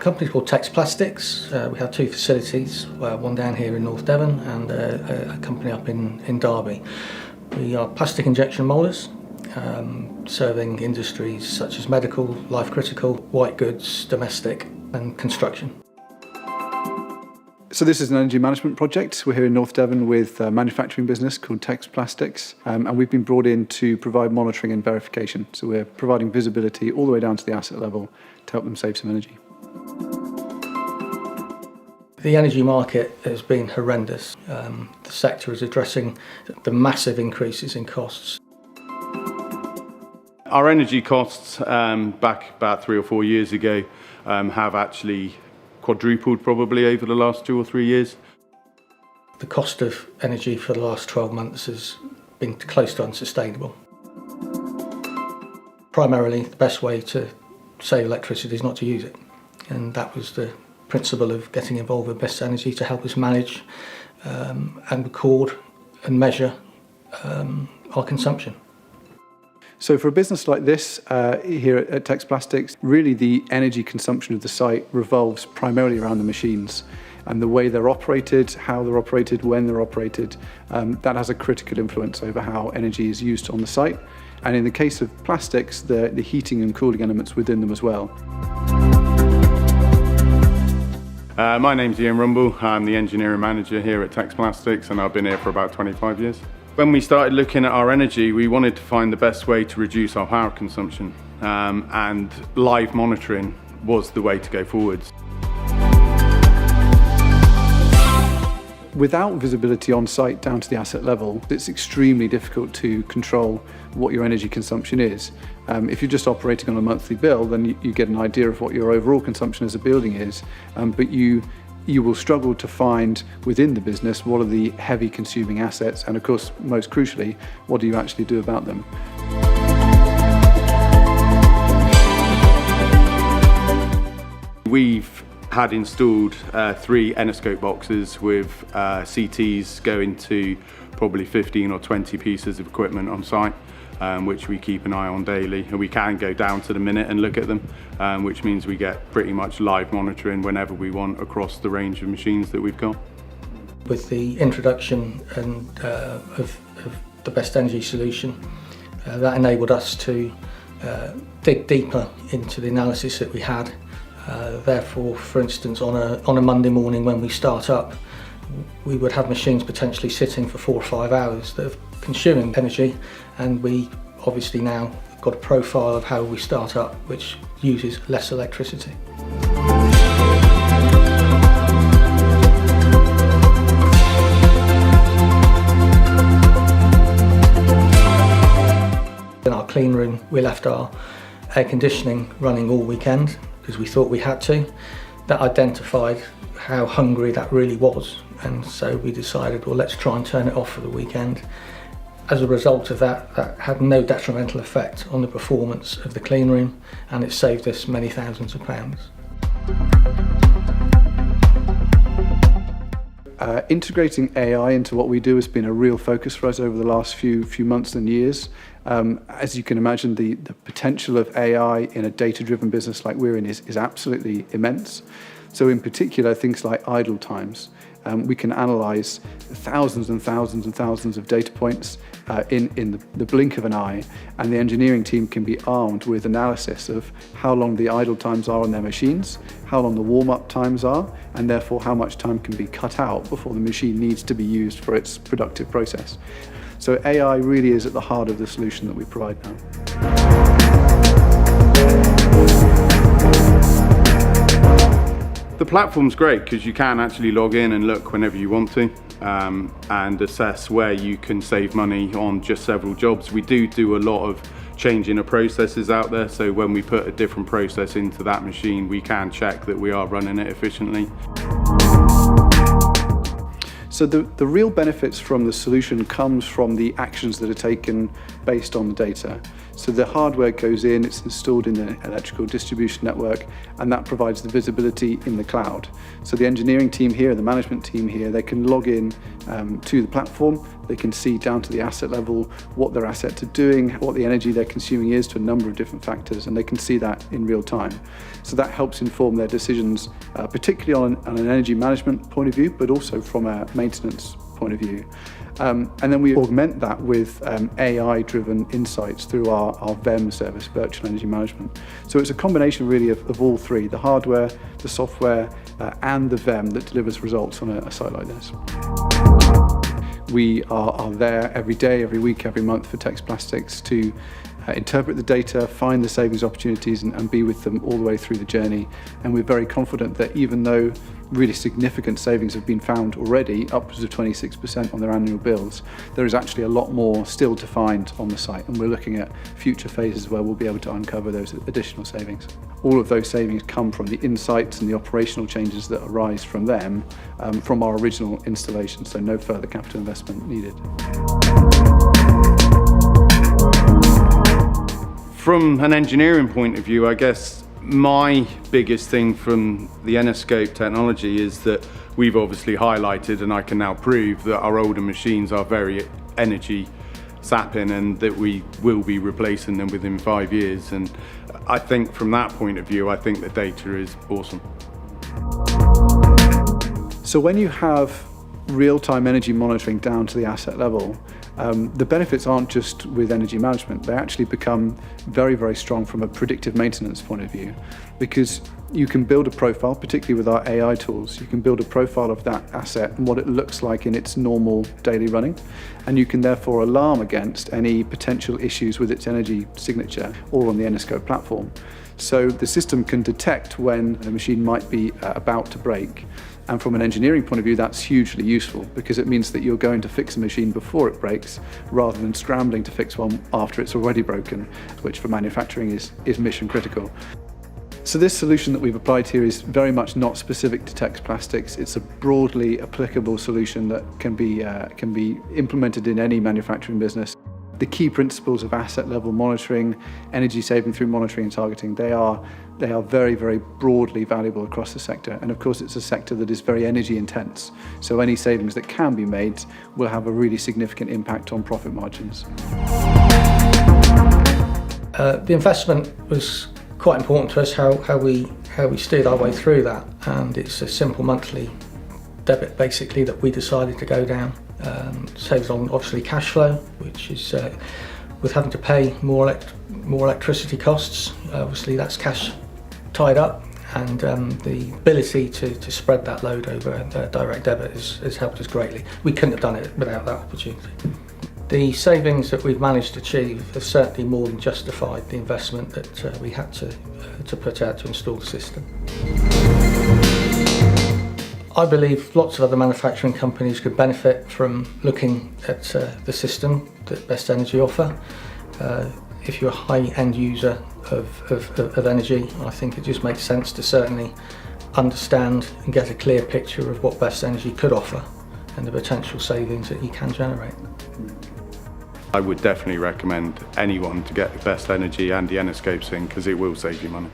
company's called Tex Plastics. We have two facilities, one down here in North Devon and a company up in Derby. We are plastic injection moulders, serving industries such as medical, life critical, white goods, domestic and construction. So this is an energy management project. We're here in North Devon with a manufacturing business called Tex Plastics, and we've been brought in to provide monitoring and verification. So we're providing visibility all the way down to the asset level to help them save some energy. The energy market has been horrendous. The sector is addressing the massive increases in costs. Our energy costs back about 3 or 4 years ago have actually quadrupled probably over the last 2 or 3 years. The cost of energy for the last 12 months has been close to unsustainable. Primarily, the best way to save electricity is not to use it, and that was the principle of getting involved with Best.Energy to help us manage and record and measure our consumption. So for a business like this, here at Tex Plastics, really the energy consumption of the site revolves primarily around the machines and the way they're operated, how they're operated, when they're operated. That has a critical influence over how energy is used on the site. And in the case of plastics, the heating and cooling elements within them as well. My name's Ian Rumble. I'm the engineering manager here at Tex Plastics, and I've been here for about 25 years. When we started looking at our energy, we wanted to find the best way to reduce our power consumption, and live monitoring was the way to go forwards. Without visibility on site down to the asset level, it's extremely difficult to control what your energy consumption is. If you're just operating on a monthly bill, then you get an idea of what your overall consumption as a building is, but you will struggle to find within the business what are the heavy consuming assets, and of course, most crucially, what do you actually do about them? We've had installed 3 Eniscope boxes with CTs going to probably 15 or 20 pieces of equipment on site, which we keep an eye on daily, and we can go down to the minute and look at them, which means we get pretty much live monitoring whenever we want across the range of machines that we've got. With the introduction of the Best.Energy solution, that enabled us to dig deeper into the analysis that we had. Therefore, for instance, on a Monday morning when we start up, we would have machines potentially sitting for 4 or 5 hours that are consuming energy, and we obviously now got a profile of how we start up, which uses less electricity. In our clean room, we left our air conditioning running all weekend because we thought we had to. That identified how hungry that really was, and so we decided, well, let's try and turn it off for the weekend. As a result of that, that had no detrimental effect on the performance of the clean room, and it saved us many thousands of pounds. Integrating AI into what we do has been a real focus for us over the last few months and years. As you can imagine, the potential of AI in a data-driven business like we're in is absolutely immense. So in particular, things like idle times. We can analyse thousands and thousands and thousands of data points in the blink of an eye, and the engineering team can be armed with analysis of how long the idle times are on their machines, how long the warm-up times are, and therefore how much time can be cut out before the machine needs to be used for its productive process. So AI really is at the heart of the solution that we provide now. The platform's great because you can actually log in and look whenever you want to, and assess where you can save money on just several jobs. We do a lot of changing of processes out there, so when we put a different process into that machine, we can check that we are running it efficiently. So the real benefits from the solution comes from the actions that are taken based on the data. So the hardware goes in, it's installed in the electrical distribution network, and that provides the visibility in the cloud. So the engineering team here, the management team here, they can log in to the platform, They can see down to the asset level what their assets are doing, what the energy they're consuming is to a number of different factors, and they can see that in real time. So that helps inform their decisions, particularly on an energy management point of view, but also from a maintenance point of view. And then we augment that with AI-driven insights through our VEM service, Virtual Energy Management. So it's a combination really of all three, the hardware, the software, and the VEM that delivers results on a site like this. We are there every day, every week, every month for Tex Plastics to interpret the data, find the savings opportunities, and be with them all the way through the journey. And we're very confident that even though really significant savings have been found already, upwards of 26% on their annual bills, there is actually a lot more still to find on the site, and we're looking at future phases where we'll be able to uncover those additional savings. All of those savings come from the insights and the operational changes that arise from them, from our original installation, so no further capital investment needed. From an engineering point of view, I guess my biggest thing from the Eniscope technology is that we've obviously highlighted, and I can now prove, that our older machines are very energy sapping and that we will be replacing them within 5 years. And I think from that point of view, I think the data is awesome. So when you have real-time energy monitoring down to the asset level, the benefits aren't just with energy management, they actually become very, very strong from a predictive maintenance point of view, because you can build a profile, particularly with our AI tools, you can build a profile of that asset and what it looks like in its normal daily running, and you can therefore alarm against any potential issues with its energy signature, all on the Eniscope platform. So the system can detect when a machine might be about to break. And from an engineering point of view, that's hugely useful because it means that you're going to fix a machine before it breaks rather than scrambling to fix one after it's already broken, which for manufacturing is mission critical. So this solution that we've applied here is very much not specific to Tex Plastics. It's a broadly applicable solution that can be implemented in any manufacturing business. The key principles of asset level monitoring, energy saving through monitoring and targeting, they are very, very broadly valuable across the sector. And of course, it's a sector that is very energy intense. So any savings that can be made will have a really significant impact on profit margins. The investment was quite important to us, how we steered our way through that. And it's a simple monthly debit basically that we decided to go down. Saves on obviously cash flow, which is with having to pay more electricity costs. Obviously that's cash tied up, and the ability to spread that load over direct debit has helped us greatly. We couldn't have done it without that opportunity. The savings that we've managed to achieve have certainly more than justified the investment that we had to put out to install the system. I believe lots of other manufacturing companies could benefit from looking at the system that Best.Energy offer. If you're a high-end user of energy, I think it just makes sense to certainly understand and get a clear picture of what Best.Energy could offer and the potential savings that you can generate. I would definitely recommend anyone to get Best.Energy and the Eniscope thing because it will save you money.